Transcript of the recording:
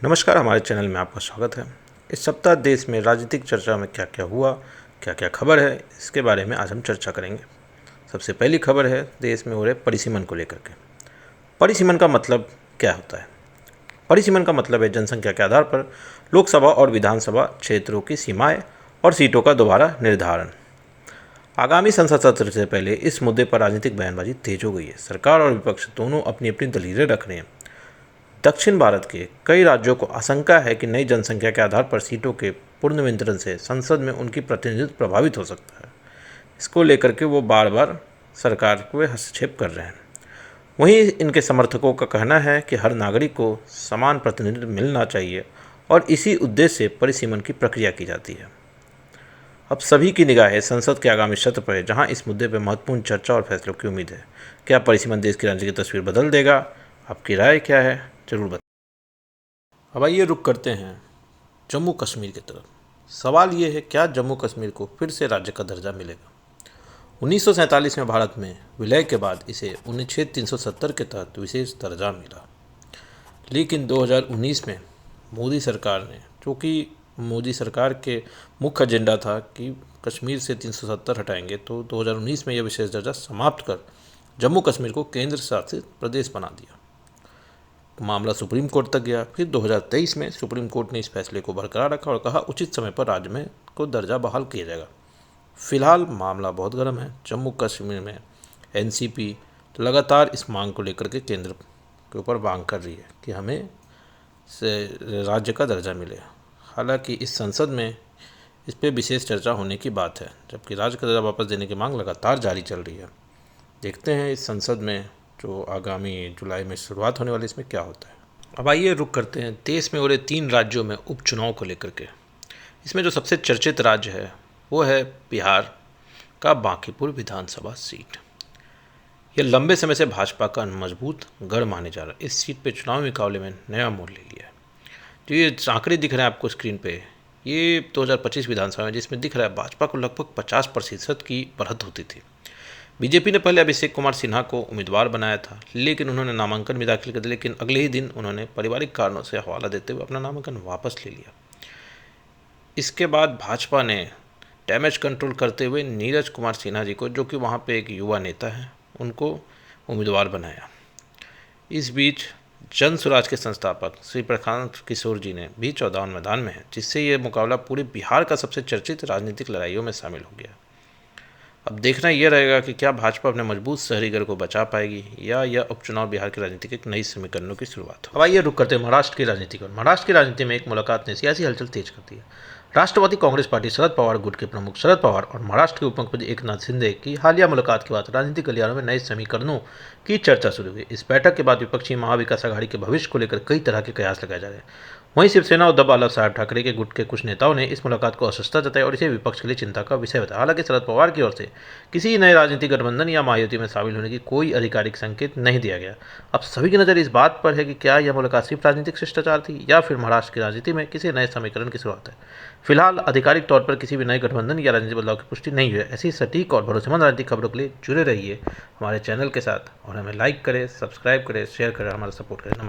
नमस्कार, हमारे चैनल में आपका स्वागत है। इस सप्ताह देश में राजनीतिक चर्चा में क्या क्या हुआ, क्या क्या खबर है, इसके बारे में आज हम चर्चा करेंगे। सबसे पहली खबर है देश में हो रहे परिसीमन को लेकर के। परिसीमन का मतलब क्या होता है? परिसीमन का मतलब है जनसंख्या के आधार पर लोकसभा और विधानसभा क्षेत्रों की सीमाएं और सीटों का दोबारा निर्धारण। आगामी संसद सत्र से पहले इस मुद्दे पर राजनीतिक बयानबाजी तेज हो गई है। सरकार और विपक्ष दोनों अपनी अपनी दलीलें रख रहे हैं। दक्षिण भारत के कई राज्यों को आशंका है कि नई जनसंख्या के आधार पर सीटों के पुनर्वितरण से संसद में उनकी प्रतिनिधित्व प्रभावित हो सकता है। इसको लेकर के वो बार बार सरकार को हस्तक्षेप कर रहे हैं। वहीं इनके समर्थकों का कहना है कि हर नागरिक को समान प्रतिनिधित्व मिलना चाहिए और इसी उद्देश्य से परिसीमन की प्रक्रिया की जाती है। अब सभी की निगाहें संसद के आगामी सत्र पर है, जहां इस मुद्दे पर महत्वपूर्ण चर्चा और फैसलों की उम्मीद है। क्या परिसीमन देश की राजनीतिक तस्वीर बदल देगा? आपकी राय क्या है, जरूर बताएं। अब आइए रुख करते हैं जम्मू कश्मीर की तरफ। सवाल ये है, क्या जम्मू कश्मीर को फिर से राज्य का दर्जा मिलेगा? 1947 में भारत में विलय के बाद इसे अनुच्छेद 370 के तहत विशेष दर्जा मिला, लेकिन 2019 में मोदी सरकार ने, चूँकि मोदी सरकार के मुख्य एजेंडा था कि कश्मीर से 370 हटाएंगे, तो 2019 में यह विशेष दर्जा समाप्त कर जम्मू कश्मीर को केंद्र शासित प्रदेश बना दिया। मामला सुप्रीम कोर्ट तक गया। फिर 2023 में सुप्रीम कोर्ट ने इस फैसले को बरकरार रखा और कहा उचित समय पर राज्य में को दर्जा बहाल किया जाएगा। फिलहाल मामला बहुत गर्म है। जम्मू कश्मीर में एनसीपी लगातार इस मांग को लेकर के केंद्र के ऊपर मांग कर रही है कि हमें से राज्य का दर्जा मिले। हालांकि इस संसद में इस पर विशेष चर्चा होने की बात है, जबकि राज्य का दर्जा वापस देने की मांग लगातार जारी चल रही है। देखते हैं इस संसद में जो आगामी जुलाई में शुरुआत होने वाली, इसमें क्या होता है। अब आइए रुख करते हैं देश में हो रहे 3 राज्यों में उपचुनाव को लेकर के। इसमें जो सबसे चर्चित राज्य है वो है बिहार का बांकीपुर विधानसभा सीट। यह लंबे समय से भाजपा का मजबूत गढ़ माने जा रहा है। इस सीट पे चुनावी मुकाबले में नया मोड़ ले लिया है। जो ये आंकड़े दिख रहे हैं आपको स्क्रीन पे, ये 2025 विधानसभा में, जिसमें दिख रहा है भाजपा को लगभग 50% की बढ़त होती थी। बीजेपी ने पहले अभिषेक कुमार सिन्हा को उम्मीदवार बनाया था, लेकिन उन्होंने नामांकन भी दाखिल कर दिया, लेकिन अगले ही दिन उन्होंने पारिवारिक कारणों से हवाला देते हुए अपना नामांकन वापस ले लिया। इसके बाद भाजपा ने डैमेज कंट्रोल करते हुए नीरज कुमार सिन्हा जी को, जो कि वहाँ पे एक युवा नेता हैं, उनको उम्मीदवार बनाया। इस बीच जन स्वराज के संस्थापक श्री प्रशांत किशोर जी ने भी चौदावन मैदान में हैं, जिससे ये मुकाबला पूरे बिहार का सबसे चर्चित राजनीतिक लड़ाइयों में शामिल हो गया। अब देखना यह रहेगा कि क्या भाजपा अपने मजबूत शहरी गढ़ को बचा पाएगी या यह उपचुनाव बिहार की राजनीति के एक नई समीकरणों की शुरुआत हो। अब आइए रुक करते हैं महाराष्ट्र की राजनीति पर। महाराष्ट्र की राजनीति में एक मुलाकात ने सियासी हलचल तेज कर दी है। राष्ट्रवादी कांग्रेस पार्टी शरद पवार गुट के प्रमुख शरद पवार और महाराष्ट्र के उप मुख्यमंत्री एकनाथ शिंदे की हालिया मुलाकात के बाद राजनीतिक गलियारों में नए समीकरणों की चर्चा शुरू हुई। इस बैठक के बाद विपक्षी महाविकास आघाड़ी के भविष्य को लेकर कई तरह के कयास लगाए जा रहे हैं। वहीं शिवसेना उद्धव बालासाहेब ठाकरे के गुट के कुछ नेताओं ने इस मुलाकात को असहजता जताई और इसे विपक्ष के लिए चिंता का विषय बताया। हालांकि शरद पवार की ओर से किसी नए राजनीतिक गठबंधन या महायुति में शामिल होने की कोई आधिकारिक संकेत नहीं दिया गया। अब सभी की नज़र इस बात पर है कि क्या यह मुलाकात सिर्फ राजनीतिक शिष्टाचार थी या फिर महाराष्ट्र की राजनीति में किसी नए समीकरण की शुरुआत है। फिलहाल आधिकारिक तौर पर किसी भी नए गठबंधन या राजनीतिक बदलाव की पुष्टि नहीं हुई है। ऐसी सटीक और भरोसेमंद राजनीतिक खबरों के लिए जुड़े रहिए हमारे चैनल के साथ और हमें लाइक करें, सब्सक्राइब करें, शेयर करें, हमारा सपोर्ट करें। नमस्कार।